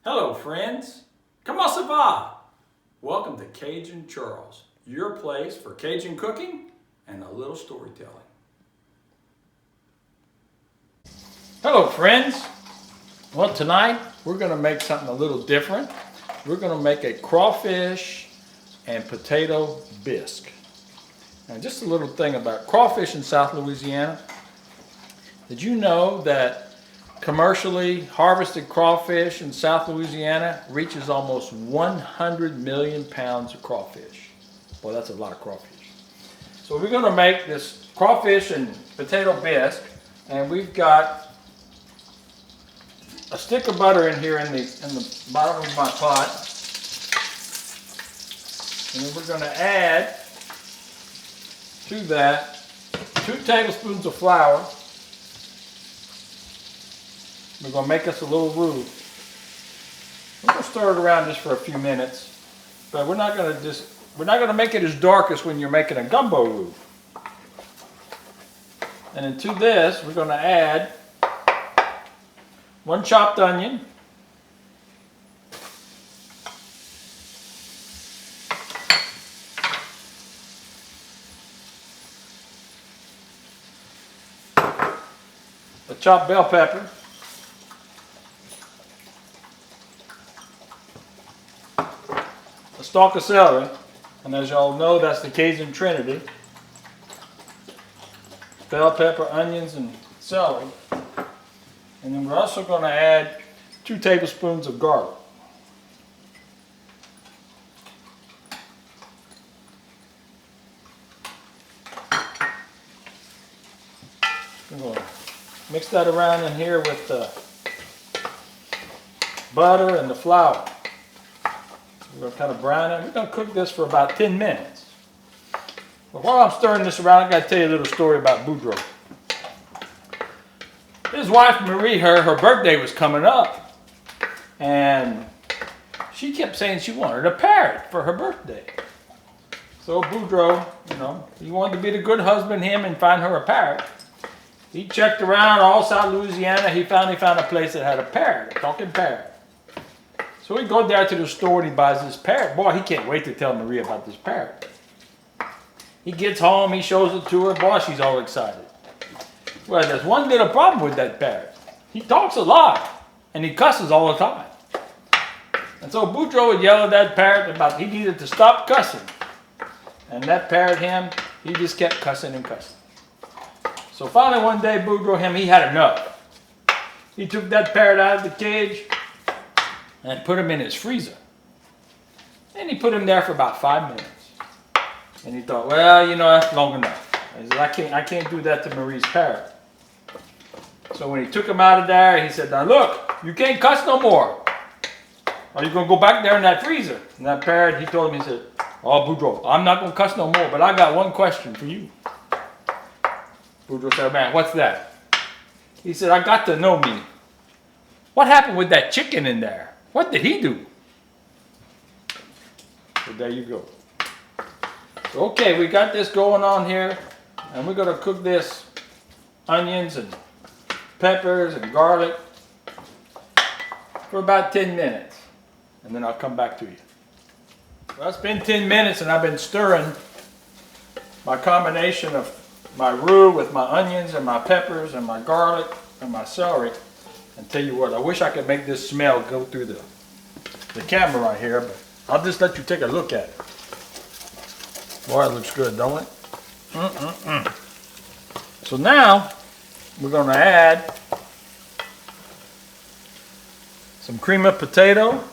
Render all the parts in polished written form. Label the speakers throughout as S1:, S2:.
S1: Hello friends, comment ça va? Welcome to Cajun Charles, your place for Cajun cooking and a little storytelling. Hello friends, well tonight we're going to make something a little different. We're going to make a crawfish and potato bisque. Now just a little thing about crawfish in South Louisiana. Did you know that commercially harvested crawfish in South Louisiana reaches almost 100 million pounds of crawfish? Boy, that's a lot of crawfish. So we're going to make this crawfish and potato bisque, and we've got a stick of butter in here in the bottom of my pot. And then we're going to add to that 2 tablespoons of flour. We're going to make us a little roux. We're going to stir it around just for a few minutes, but we're not going to make it as dark as when you're making a gumbo roux. And then to this, we're going to add 1 chopped onion, a chopped bell pepper, a stalk of celery, and as y'all know, that's the Cajun Trinity: bell pepper, onions, and celery. And then we're also going to add 2 tablespoons of garlic. We're going to mix that around in here with the butter and the flour. We're going to kind of brown it. We're going to cook this for about 10 minutes. But while I'm stirring this around, I've got to tell you a little story about Boudreaux. His wife Marie, her birthday was coming up, and she kept saying she wanted a parrot for her birthday. So Boudreaux, he wanted to be the good husband and find her a parrot. He checked around all South Louisiana. He finally found a place that had a parrot, a talking parrot. So he goes there to the store and he buys this parrot. Boy, he can't wait to tell Marie about this parrot. He gets home, he shows it to her. Boy, she's all excited. Well, there's one little problem with that parrot. He talks a lot, and he cusses all the time. And so Boudreaux would yell at that parrot about he needed to stop cussing. And that parrot, he just kept cussing and cussing. So finally one day, Boudreaux, he had enough. He took that parrot out of the cage and put him in his freezer. And he put him there for about 5 minutes. And he thought, well, that's long enough. He said, I can't do that to Marie's parrot. So when he took him out of there, he said, now look, you can't cuss no more. Are you going to go back there in that freezer? And that parrot, he told him, he said, oh, Boudreaux, I'm not going to cuss no more, but I got one question for you. Boudreaux said, man, what's that? He said, I got to know me. What happened with that chicken in there? What did he do? So there you go. Okay, we got this going on here, and we're going to cook this onions and peppers and garlic for about 10 minutes, and then I'll come back to you. Well, it's been 10 minutes, and I've been stirring my combination of my roux with my onions and my peppers and my garlic and my celery. And tell you what, I wish I could make this smell go through the camera right here, but I'll just let you take a look at it. Boy, it looks good, don't it? So now we're going to add some cream of potato.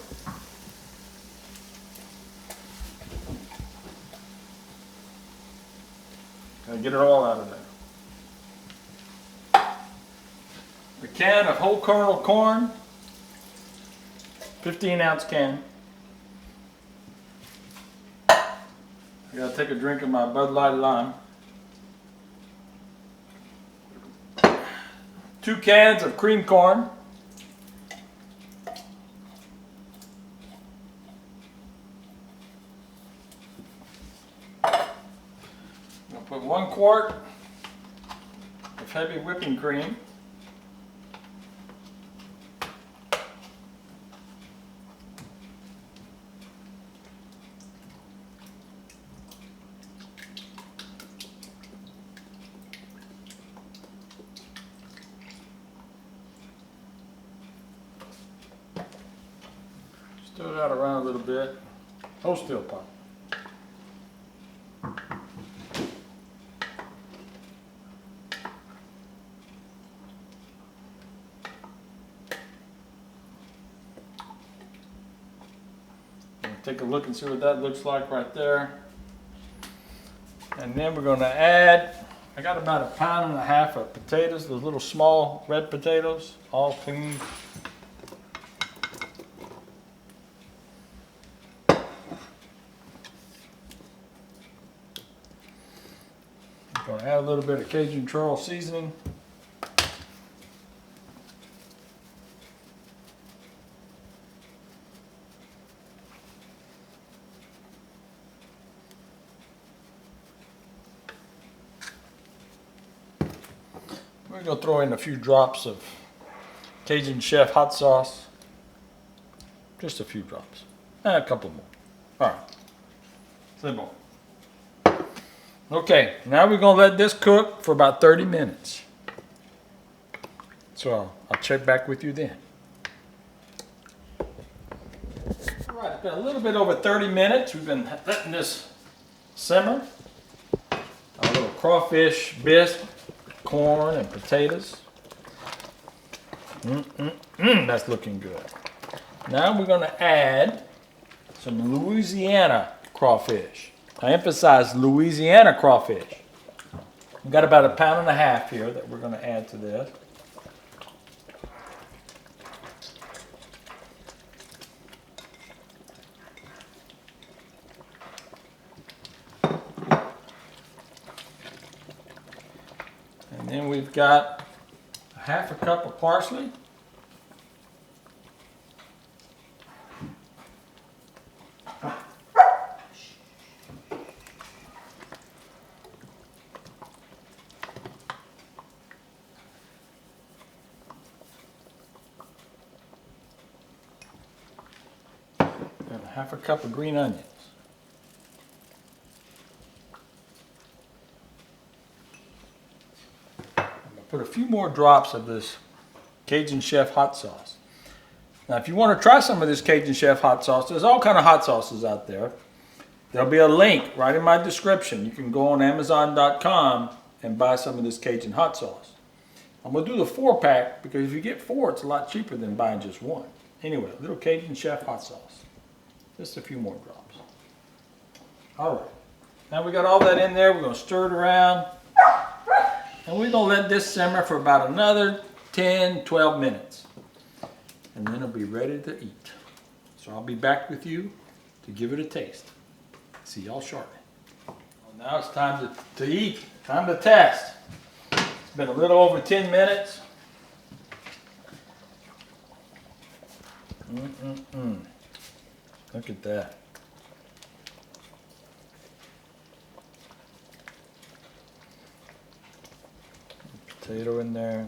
S1: Gotta get it all out of there. A can of whole kernel corn, 15-ounce can. I gotta take a drink of my Bud Light Lime. 2 cans of cream corn. I'm gonna put 1 quart of heavy whipping cream. Stir that around a little bit. Hold still, Pop. Take a look and see what that looks like right there. And then we're going to add, I got about 1.5 pounds of potatoes, those little small red potatoes, all cleaned. I'm going to add a little bit of Cajun Charles seasoning. We're going to throw in a few drops of Cajun Chef hot sauce. Just a few drops. And a couple more. All right. Simple. Okay, now we're going to let this cook for about 30 minutes. So I'll check back with you then. All right, it's been a little bit over 30 minutes. We've been letting this simmer. Our little crawfish bisque, corn and potatoes. That's looking good. Now we're going to add some Louisiana crawfish. I emphasize Louisiana crawfish. We've got about 1.5 pounds here that we're going to add to this. And then we've got 1/2 cup of parsley. And 1/2 cup of green onions. Put a few more drops of this Cajun Chef hot sauce. Now, if you want to try some of this Cajun Chef hot sauce, there's all kind of hot sauces out there. There'll be a link right in my description. You can go on Amazon.com and buy some of this Cajun hot sauce. I'm going to do the 4-pack because if you get 4, it's a lot cheaper than buying just 1. Anyway, a little Cajun Chef hot sauce. Just a few more drops. All right. Now we got all that in there. We're going to stir it around. And we're going to let this simmer for about another 10, 12 minutes. And then it'll be ready to eat. So I'll be back with you to give it a taste. See y'all shortly. Well, now it's time to eat. Time to test. It's been a little over 10 minutes. Look at that. Potato in there.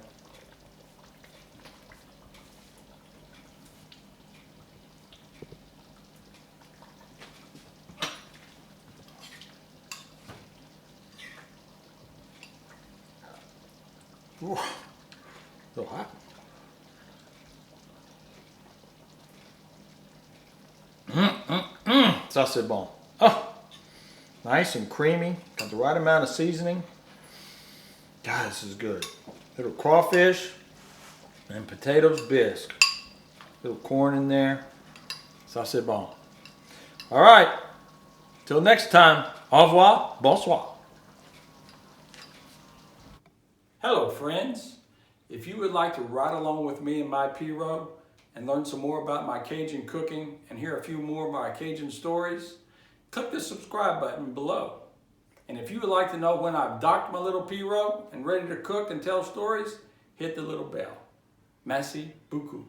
S1: Ooh, so hot. Ça c'est bon. Oh, nice and creamy. Got the right amount of seasoning. God, this is good. Little crawfish and potatoes bisque. Little corn in there. Ça c'est bon. All right. Till next time. Au revoir. Bonsoir. Hello, friends. If you would like to ride along with me in my P-Row and learn some more about my Cajun cooking and hear a few more of my Cajun stories, click the subscribe button below. And if you would like to know when I've docked my little P-Row and ready to cook and tell stories, hit the little bell. Merci beaucoup.